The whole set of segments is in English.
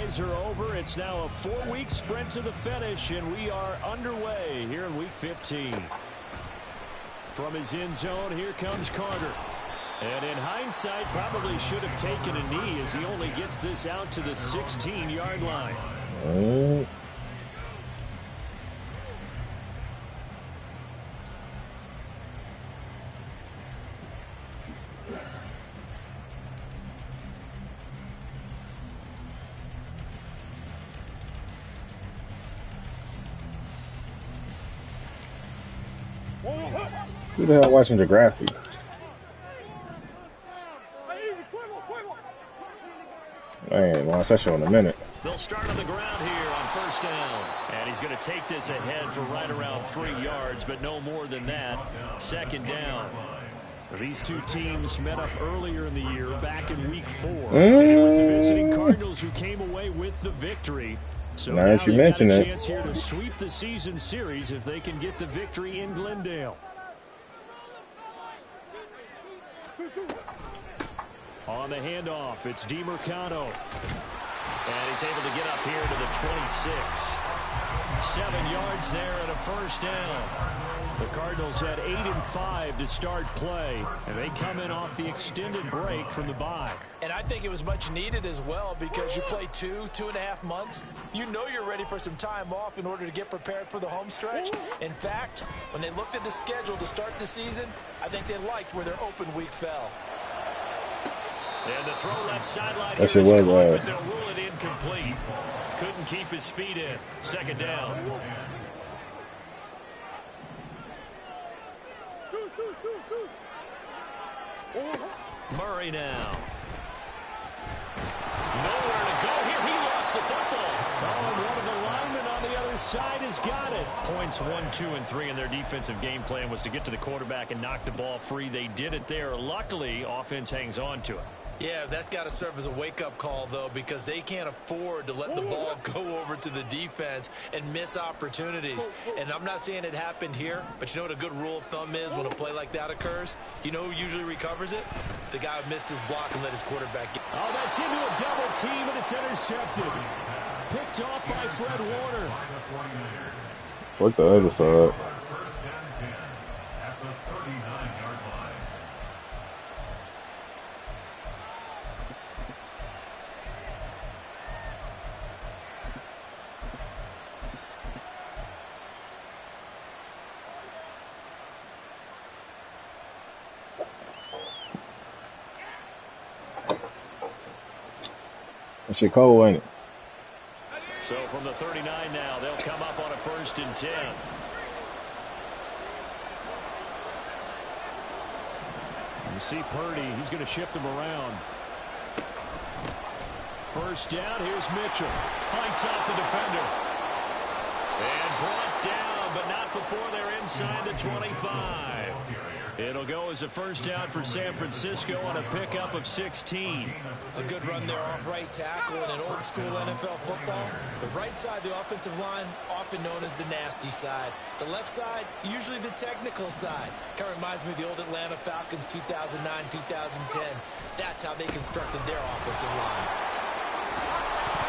days are over. It's now a 4-week sprint to the finish, and we are underway here in Week 15. From his end zone, here comes Carter. And in hindsight, probably should have taken a knee as he only gets this out to the 16-yard line. Who the hell watching Degrassi? I ain't watched that show in a minute. They'll start on the ground here on first down. And he's going to take this ahead for right around 3 yards, but no more than that. Second down. These two teams met up earlier in the year back in Week 4. It was the visiting Cardinals who came away with the victory. So now you mention got a it, chance here to sweep the season series if they can get the victory in Glendale. On the handoff, it's DeMercado. And he's able to get up here to the 26. 7 yards there and a first down. The Cardinals had 8 and 5 to start play, and they come in off the extended break from the bye. And I think it was much needed as well because you play 2.5 months. You know you're ready for some time off in order to get prepared for the home stretch. In fact, when they looked at the schedule to start the season, I think they liked where their open week fell. And the throw left sideline here is caught, but they'll rule it incomplete. Couldn't keep his feet in. Second down. Murray now. Nowhere to go here. He lost the football. Oh, and one of the linemen on the other side has got it. Points 1, 2, and 3 in their defensive game plan was to get to the quarterback and knock the ball free. They did it there. Luckily, offense hangs on to it. Yeah, that's got to serve as a wake-up call, though, because they can't afford to let the ball go over to the defense and miss opportunities. And I'm not saying it happened here, but you know what a good rule of thumb is when a play like that occurs? You know who usually recovers it? The guy who missed his block and let his quarterback get. Oh, that's into a double team, and it's intercepted. Picked off by Fred Warner. What the other side? That shit cold, ain't it? So from the 39 now, they'll come up on a 1st and 10. You see Purdy, he's going to shift him around. First down, here's Mitchell. Fights off the defender. And brought down, but not before they're inside the 25. It'll go as a first down for San Francisco on a pickup of 16. A good run there off right tackle in an old school NFL football. The right side of the offensive line, often known as the nasty side. The left side, usually the technical side. Kind of reminds me of the old Atlanta Falcons 2009-2010. That's how they constructed their offensive line.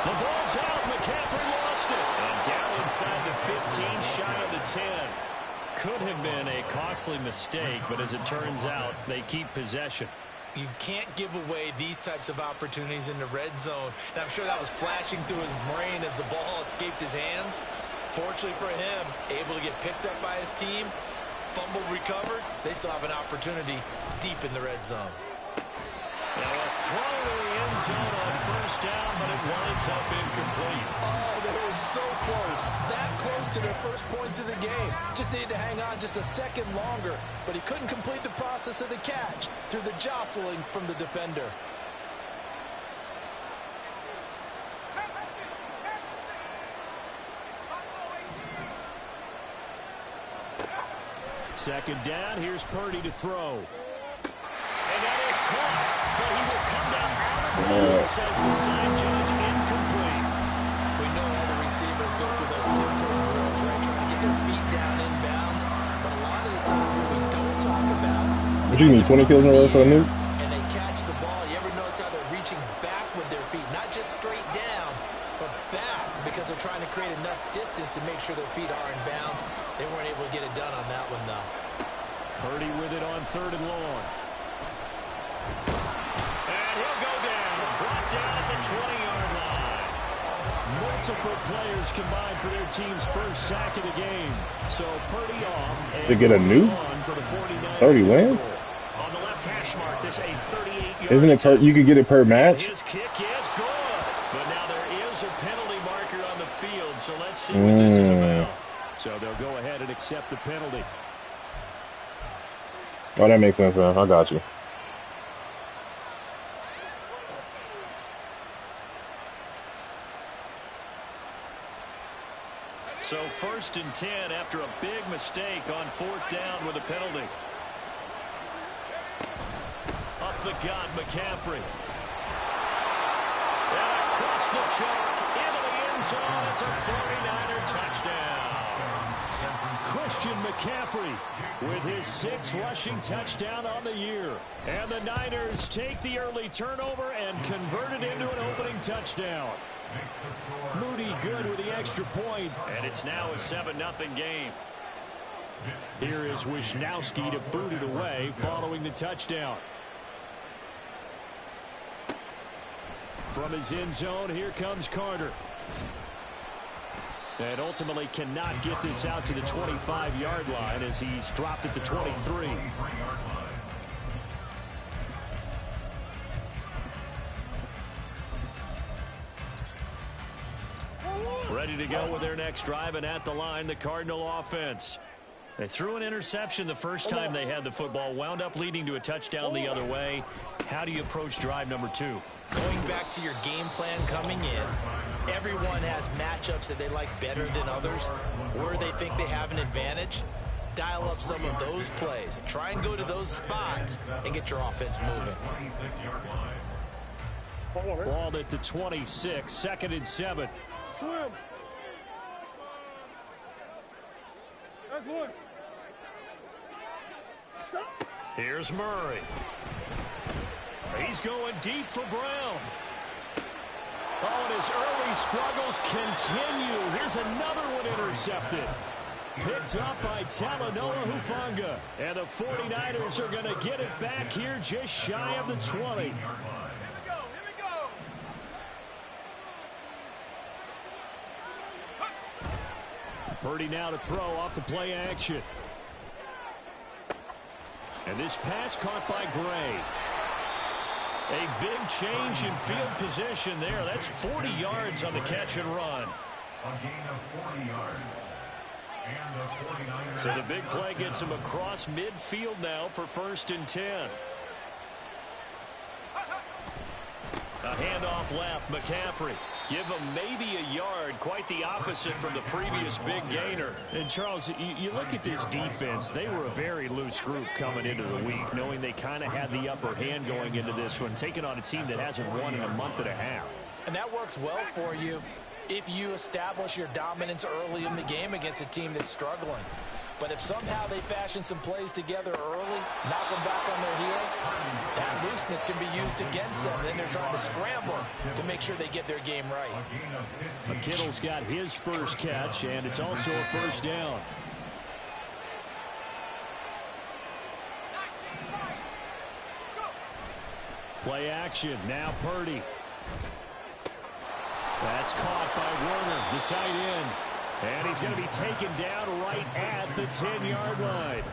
The ball's out. McCaffrey lost it. And down inside the 15, shy of the 10. Could have been a costly mistake, but as it turns out, they keep possession. You can't give away these types of opportunities in the red zone. And I'm sure that was flashing through his brain as the ball escaped his hands. Fortunately for him, able to get picked up by his team, fumble recovered. They still have an opportunity deep in the red zone. Now a throw to the end zone on first down, but it winds up incomplete. Oh, they were so close. That close to their first points of the game. Just needed to hang on just a second longer, but he couldn't complete the process of the catch through the jostling from the defender. Second down, here's Purdy to throw. And that is caught, but he will come down out of bounds, says the side judge, incomplete. We know all the receivers go through those tiptoe drills, right, trying to get their feet down in bounds. But a lot of the times what we don't talk about... What do you mean, 20 kills in a row for a nuke? And they catch the ball. You ever notice how they're reaching back with their feet? Not just straight down, because they're trying to create enough distance to make sure their feet are in bounds. They weren't able to get it done on that one, though. Purdy with it on 3rd and long. And he'll go down. Brought down at the 20-yard line. Multiple players combined for their team's first sack of the game. So Purdy off. To get a new 30 wins? On the left hash mark, this a 38-yard. Isn't it per? You could get it per match. His kick is good. But now there is a penalty marker on the field. So let's see what this is about. So they'll go ahead and accept the penalty. Oh, that makes sense, man. I got you. So 1st and 10 after a big mistake on 4th down with a penalty. Up the gut, McCaffrey. And across the chalk, into the end zone. It's a 49er touchdown. Christian McCaffrey with his 6th rushing touchdown on the year. And the Niners take the early turnover and convert it into an opening touchdown. Moody good with the extra point, and it's now a 7-0 game. Here is Wisnowski to boot it away following the touchdown. From his end zone, here comes Carter. And ultimately cannot get this out to the 25-yard line as he's dropped at the 23. Ready to go with their next drive, and at the line, the Cardinal offense. They threw an interception the first time they had the football, wound up leading to a touchdown the other way. How do you approach drive number 2? Going back to your game plan coming in, everyone has matchups that they like better than others, where they think they have an advantage. Dial up some of those plays. Try and go to those spots and get your offense moving. Ball at the 26, 2nd and 7. Swim. That's one. Here's Murray. He's going deep for Brown. Oh, and his early struggles continue. Here's another one intercepted. Picked up by Talanoa Hufanga. And the 49ers are going to get it back here just shy of the 20. Purdy now to throw off the play action. And this pass caught by Gray. A big change in field position there. That's 40 yards on the catch and run. A gain of 40 yards. And the 49ers. So the big play gets him across midfield now for 1st and 10. A handoff left, McCaffrey. Give him maybe a yard, quite the opposite from the previous big gainer. And Charles, you look at this defense, they were a very loose group coming into the week, knowing they kind of had the upper hand going into this one, taking on a team that hasn't won in a month and a half. And that works well for you if you establish your dominance early in the game against a team that's struggling. But if somehow they fashion some plays together early, knock them back on their heels, that looseness can be used against them. Then they're trying to scramble to make sure they get their game right. Kittle's got his first catch, and it's also a 1st down. Play action, now Purdy. That's caught by Werner, the tight end. And he's going to be taken down right at the 10-yard line.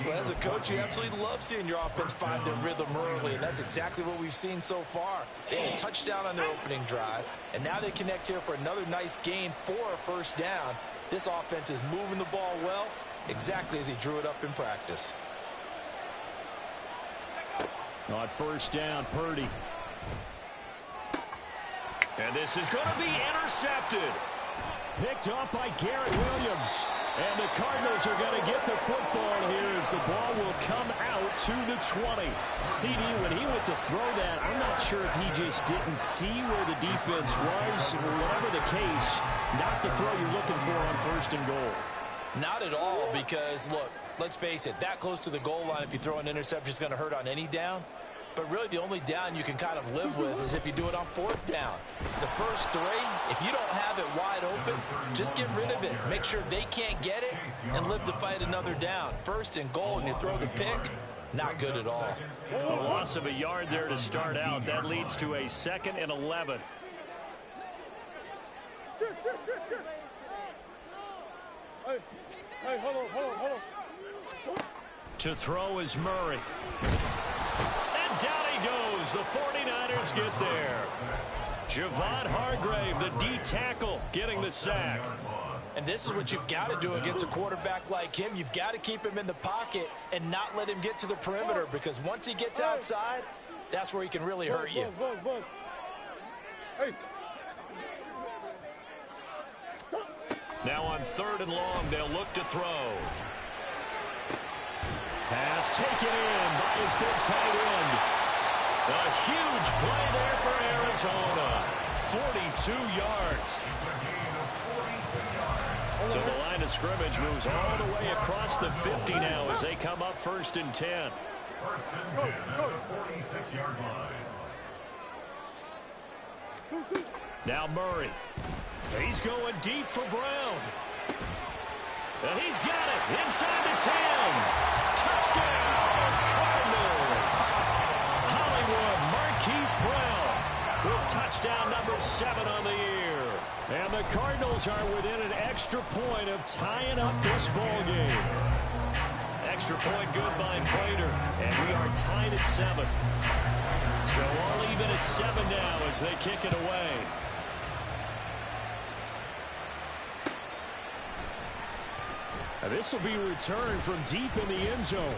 Well, as a coach, you absolutely love seeing your offense find their rhythm early, and that's exactly what we've seen so far. They had a touchdown on their opening drive, and now they connect here for another nice gain for a 1st down. This offense is moving the ball well, exactly as he drew it up in practice. On 1st down, Purdy. And this is going to be intercepted. Picked up by Garrett Williams. And the Cardinals are going to get the football here as the ball will come out to the 20. CD, when he went to throw that, I'm not sure if he just didn't see where the defense was. Whatever the case, not the throw you're looking for on 1st and goal. Not at all, because, look, let's face it, that close to the goal line, if you throw an interception, is going to hurt on any down. But really the only down you can kind of live with is if you do it on 4th down. The first 3, if you don't have it wide open, just get rid of it. Make sure they can't get it and live to fight another down. 1st and goal and you throw the pick, not good at all. A loss of a yard there to start out. That leads to a 2nd and 11. Shit. Hey, hold on. To throw is Murray. And down he goes. The 49ers get there. Javon Hargrave, the D tackle, getting the sack. And this is what you've got to do against a quarterback like him. You've got to keep him in the pocket and not let him get to the perimeter, because once he gets outside, that's where he can really hurt you. Buzz. Hey. Now on 3rd and long, they'll look to throw. Pass taken in by his big tight end. A huge play there for Arizona. 42 yards. So the line of scrimmage moves all the way across the 50 now as they come up 1st and 10. 1st and 10 at the 46-yard line. Now Murray. He's going deep for Brown. And he's got it inside the 10. Touchdown, Cardinals. Hollywood Marquise Brown with touchdown number 7 on the year. And the Cardinals are within an extra point of tying up this ball game. Extra point good by Prater. And we are tied at 7. So all even at 7 now as they kick it away. This will be returned from deep in the end zone.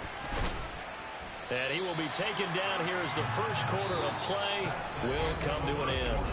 And he will be taken down here as the first quarter of play will come to an end.